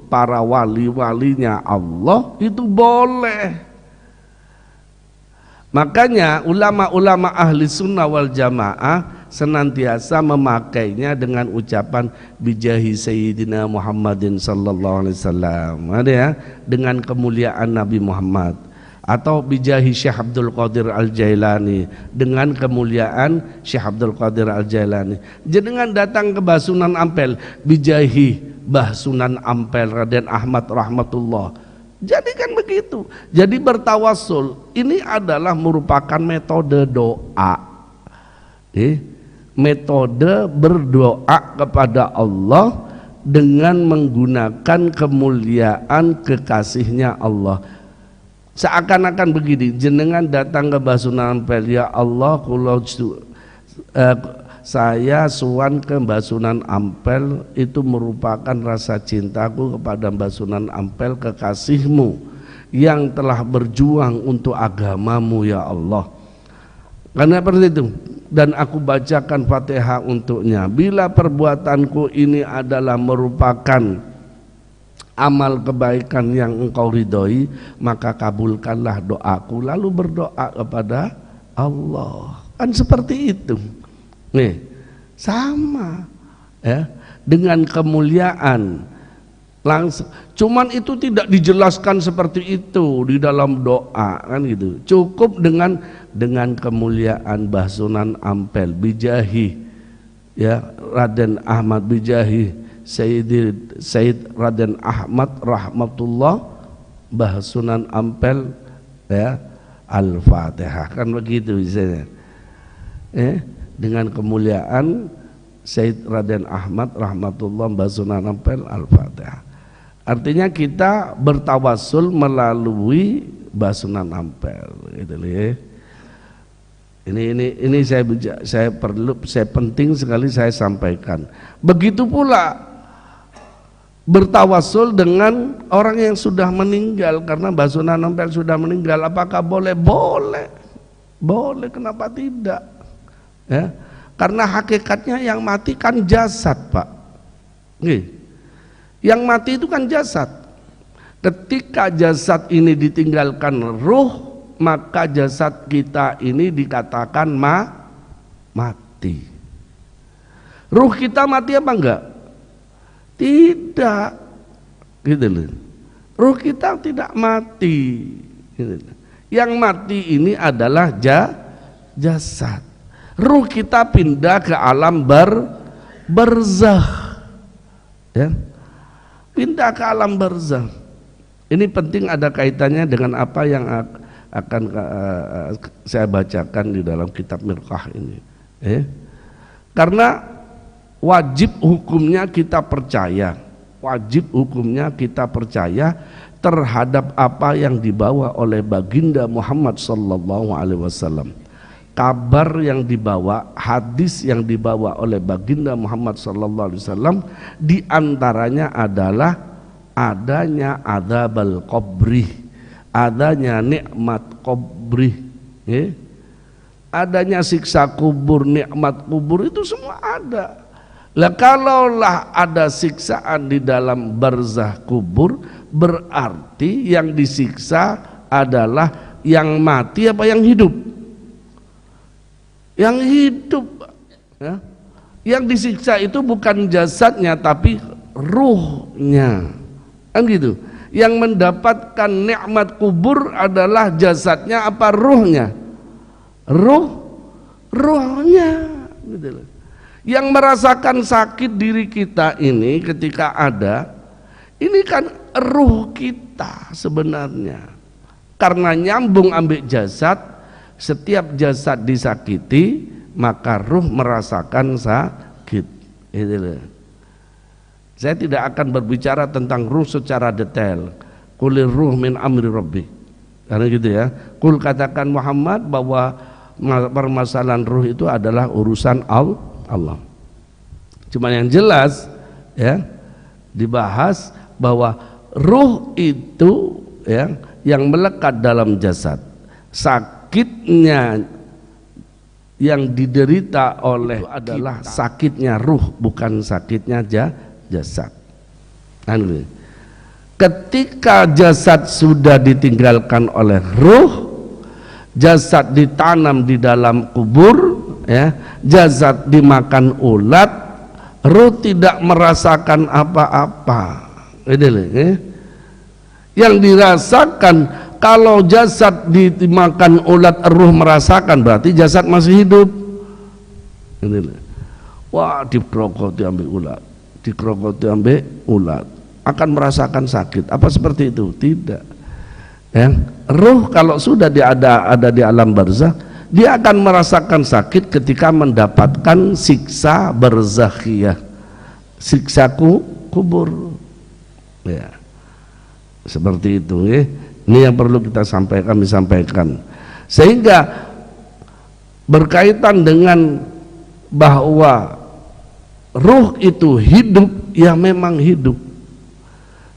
para wali-walinya Allah itu boleh. Makanya ulama-ulama ahli sunnah wal jamaah senantiasa memakainya dengan ucapan bijahi sayyidina Muhammadin sallallahu alaihi wasallam, ada ya, dengan kemuliaan Nabi Muhammad, atau bijahi Syekh Abdul Qadir Al-Jailani, dengan kemuliaan Syekh Abdul Qadir Al-Jailani. Jenengan datang ke Basunan Ampel, bijahi Mbah Sunan Ampel Raden Ahmad rahmatullah. Jadi kan begitu. Jadi bertawassul ini adalah merupakan metode doa. Metode berdoa kepada Allah dengan menggunakan kemuliaan kekasihnya Allah. Seakan-akan begini, jenengan datang ke Basunan Ampel, ya Allah saya suwan ke Basunan Ampel, itu merupakan rasa cintaku kepada Basunan Ampel, kekasihmu yang telah berjuang untuk agamamu ya Allah. Karena seperti itu, dan aku bacakan Fatihah untuknya. Bila perbuatanku ini adalah merupakan amal kebaikan yang engkau ridhoi, maka kabulkanlah doaku. Lalu berdoa kepada Allah. Kan seperti itu. Nih, sama ya, dengan kemuliaan langsung. Cuman itu tidak dijelaskan seperti itu di dalam doa kan gitu. Cukup dengan kemuliaan Mbah Sunan Ampel, bijahi ya Raden Ahmad, bijahi Sayyid Raden Ahmad rahmatullah Mbah Sunan Ampel ya, Al-Fatihah, kan begitu misalnya. Dengan kemuliaan Sayyid Raden Ahmad rahmatullah Mbah Sunan Ampel, Al-Fatihah. Artinya kita bertawassul melalui Mbah Sunan Ampel gitu ya. Ini saya penting sekali saya sampaikan. Begitu pula bertawassul dengan orang yang sudah meninggal, karena Mbah Sunan Ampel sudah meninggal. Apakah boleh? Boleh, kenapa tidak? Ya, karena hakikatnya yang mati kan jasad, Pak. Yang mati itu kan jasad. Ketika jasad ini ditinggalkan ruh, maka jasad kita ini dikatakan mati. Ruh kita mati apa enggak? Tidak, gitu loh. Ruh kita tidak mati. Gitu. Yang mati ini adalah jasad. Ruh kita pindah ke alam barzakh, ya, pindah ke alam barzakh. Ini penting, ada kaitannya dengan apa yang akan saya bacakan di dalam kitab Mirqah ini. Karena wajib hukumnya kita percaya, terhadap apa yang dibawa oleh baginda Muhammad sallallahu alaihi wasallam. Kabar yang dibawa, hadis yang dibawa oleh baginda Muhammad sallallahu alaihi wasallam, diantaranya adalah adanya adzabal qabri, adanya nikmat qabri, adanya siksa kubur, nikmat kubur, itu semua ada. Lah kalaulah ada siksaan di dalam barzah kubur, berarti yang disiksa adalah yang mati apa yang hidup? Yang hidup ya. Yang disiksa itu bukan jasadnya tapi ruhnya, kan gitu. Yang mendapatkan nikmat kubur adalah jasadnya apa ruhnya? Ruhnya gitu loh. Yang merasakan sakit diri kita ini ketika ada, ini kan ruh kita sebenarnya. Karena nyambung ambil jasad, setiap jasad disakiti maka ruh merasakan sakit. Saya tidak akan berbicara tentang ruh secara detail. Qulir ruh min amri rabbi, karena gitu ya. Kul katakan Muhammad bahwa permasalahan ruh itu adalah urusan Allah. Cuma yang jelas ya, dibahas bahwa ruh itu ya yang melekat dalam jasad, sakitnya yang diderita oleh adalah sakitnya ruh, bukan sakitnya jasad. ketika jasad sudah ditinggalkan oleh ruh, jasad ditanam di dalam kubur, ya, jasad dimakan ulat, ruh tidak merasakan apa-apa. Yang dirasakan kalau jasad dimakan ulat, ruh merasakan, berarti jasad masih hidup. Wah, dikrokoti ambil ulat, dikrokoti ambil ulat, akan merasakan sakit. Apa seperti itu? Tidak. Ya, ruh kalau sudah ada di alam barzakh, dia akan merasakan sakit ketika mendapatkan siksa barzakhiyah, siksa kubur. Ya, seperti itu. Ya. Ini yang perlu kita sampaikan. Sehingga berkaitan dengan bahwa ruh itu hidup, ya memang hidup.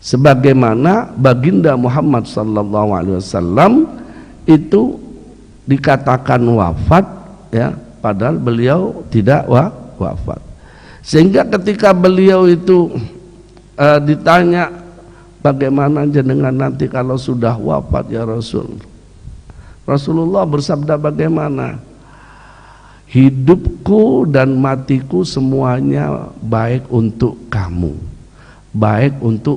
Sebagaimana baginda Muhammad sallallahu alaihi wasallam itu dikatakan wafat, ya, padahal beliau tidak wafat. Sehingga ketika beliau itu ditanya, bagaimana jenengan nanti kalau sudah wafat ya Rasul? Rasulullah bersabda bagaimana? Hidupku dan matiku semuanya baik untuk kamu, baik untuk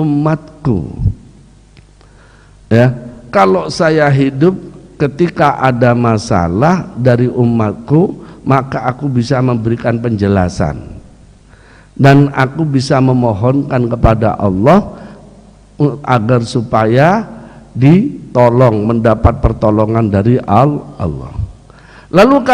umatku. Ya, kalau saya hidup ketika ada masalah dari umatku, maka aku bisa memberikan penjelasan dan aku bisa memohonkan kepada Allah agar supaya ditolong, mendapat pertolongan dari Allah. Lalu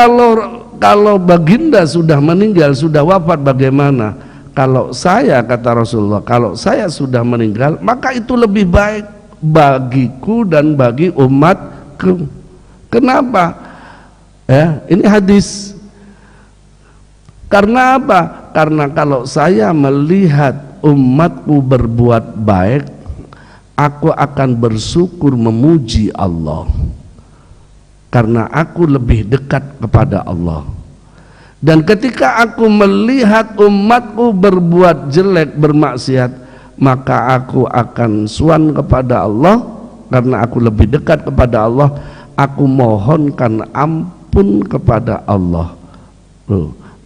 kalau baginda sudah meninggal, sudah wafat, bagaimana? Kalau saya, kata Rasulullah, kalau saya sudah meninggal, maka itu lebih baik bagiku dan bagi umatku. Kenapa? Ya, ini hadis. Karena apa? Karena kalau saya melihat umatku berbuat baik, aku akan bersyukur memuji Allah. Karena aku lebih dekat kepada Allah. Dan ketika aku melihat umatku berbuat jelek, bermaksiat, maka aku akan suan kepada Allah. Karena aku lebih dekat kepada Allah, aku mohonkan ampun kepada Allah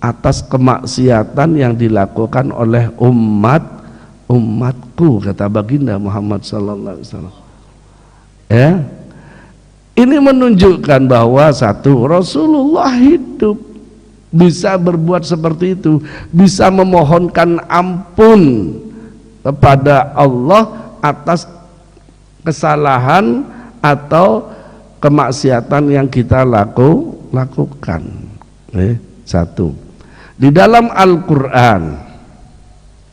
atas kemaksiatan yang dilakukan oleh umatku, kata baginda Muhammad sallallahu alaihi wasallam. Ya, ini menunjukkan bahwa satu, Rasulullah hidup, bisa berbuat seperti itu, bisa memohonkan ampun kepada Allah atas kesalahan atau kemaksiatan yang kita lakukan. Satu, di dalam Al-Quran,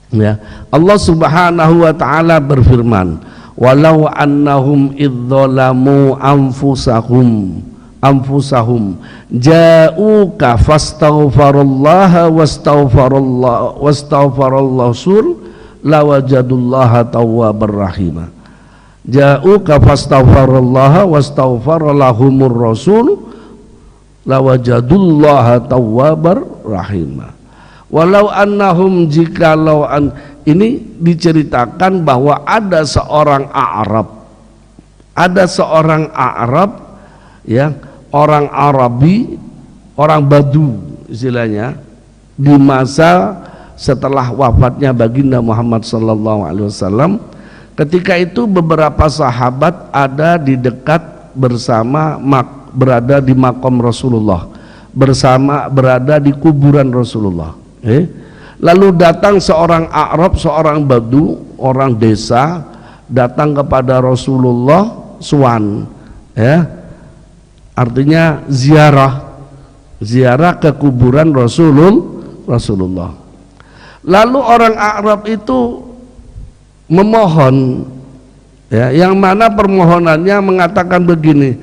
ya, Allah Subhanahu wa ta'ala berfirman, walau annahum idzalamu anfusahum ja'uka fastaghfarullaha wastaghfarallahu rasul lawajadullaha tawwabar rahimah. Ja'uka fastaghfarullaha wastaghfaralahumur rasul lawajadullaha tawwabar rahimah. Walau annahum, jikalau ini diceritakan bahwa ada seorang Arab, ya, orang Arabi, orang Badu istilahnya, di masa setelah wafatnya baginda Muhammad sallallahu alaihi wasallam. Ketika itu beberapa sahabat ada di dekat berada di makom Rasulullah, berada di kuburan Rasulullah. Lalu datang seorang Arab, seorang Badu, orang desa, datang kepada Rasulullah suan, ya, artinya ziarah ke kuburan Rasulullah. Lalu orang Arab itu memohon, ya, yang mana permohonannya mengatakan begini,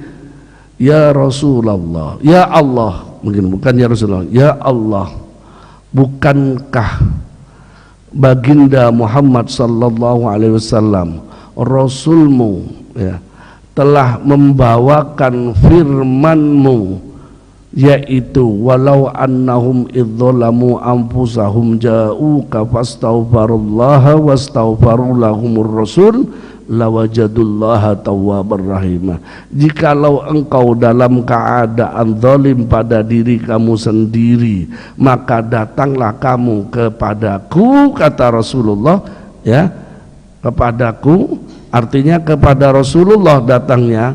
ya Rasulullah, ya Allah, mungkin bukan ya Rasulullah, ya Allah, bukankah baginda Muhammad sallallahu alaihi wasallam, Rasulmu, ya, telah membawakan firmanmu yaitu walau annahum idzalamu anfusahum ja'uka fastaghfirullaha wastaghfaru lahumur rasul lawajadullaha tawwabar rahimah. Jikalau engkau dalam keadaan zalim pada diri kamu sendiri, maka datanglah kamu kepadaku, kata Rasulullah, ya, kepadaku artinya kepada Rasulullah datangnya,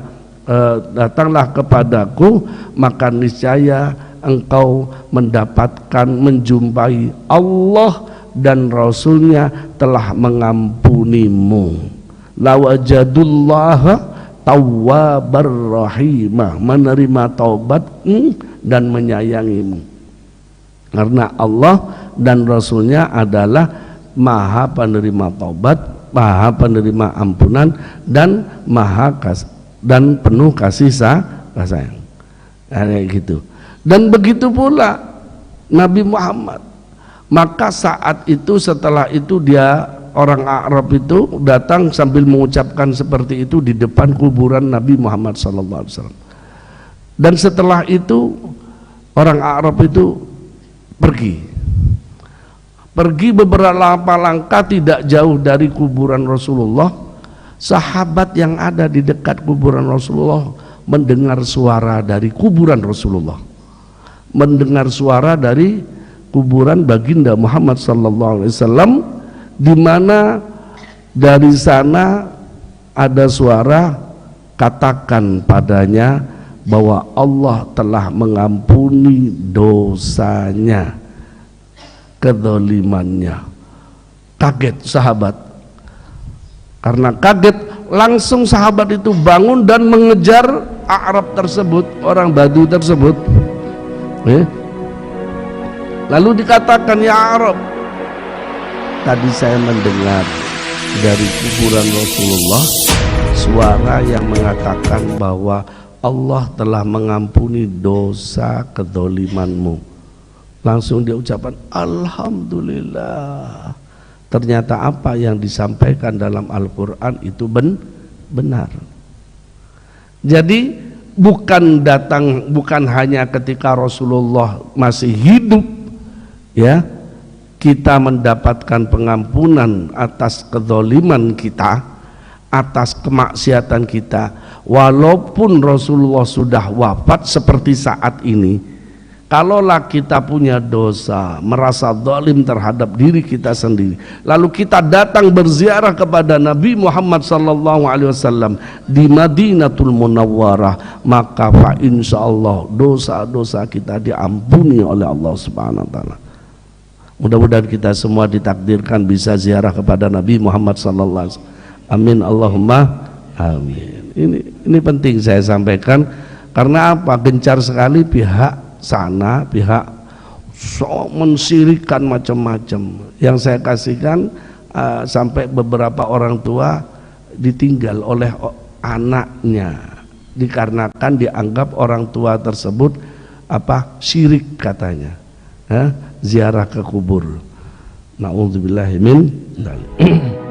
datanglah kepadaku, maka niscaya engkau mendapatkan, menjumpai Allah dan Rasulnya telah mengampunimu. Lawajadullaha tawwabar rahimah, menerima taubat dan menyayangimu, karena Allah dan Rasulnya adalah maha penerima taubat, maha penerima ampunan, dan dan penuh kasih sayang. Kayak gitu. Dan begitu pula Nabi Muhammad. Maka saat itu, setelah itu, dia orang Arab itu datang sambil mengucapkan seperti itu di depan kuburan Nabi Muhammad SAW. Dan setelah itu orang Arab itu pergi beberapa langkah tidak jauh dari kuburan Rasulullah. Sahabat yang ada di dekat kuburan Rasulullah mendengar suara dari kuburan Rasulullah, mendengar suara dari kuburan baginda Muhammad SAW, di mana dari sana ada suara, katakan padanya bahwa Allah telah mengampuni dosanya, kezalimannya. Kaget sahabat. Karena kaget, langsung sahabat itu bangun dan mengejar Arab tersebut, orang Badu tersebut. Lalu dikatakan, ya Arab, tadi saya mendengar dari kuburan Rasulullah suara yang mengatakan bahwa Allah telah mengampuni dosa kedzalimanmu. Langsung dia ucapkan alhamdulillah. Ternyata apa yang disampaikan dalam Al-Quran itu benar. Jadi bukan hanya ketika Rasulullah masih hidup, ya, kita mendapatkan pengampunan atas kedzaliman kita, atas kemaksiatan kita, walaupun Rasulullah sudah wafat seperti saat ini. Kalaulah kita punya dosa, merasa zalim terhadap diri kita sendiri, lalu kita datang berziarah kepada Nabi Muhammad SAW di Madinatul Munawwarah, maka fa insyaallah dosa-dosa kita diampuni oleh Allah Subhanahu wa taala. Mudah-mudahan kita semua ditakdirkan bisa ziarah kepada Nabi Muhammad SAW. Amin Allahumma amin. Ini penting saya sampaikan, karena apa? Gencar sekali pihak sana, pihak mensirikan macam-macam. Yang saya kasihkan sampai beberapa orang tua ditinggal oleh anaknya dikarenakan dianggap orang tua tersebut syirik katanya, ziarah ke kubur. Na'udzubillahi min dzalik.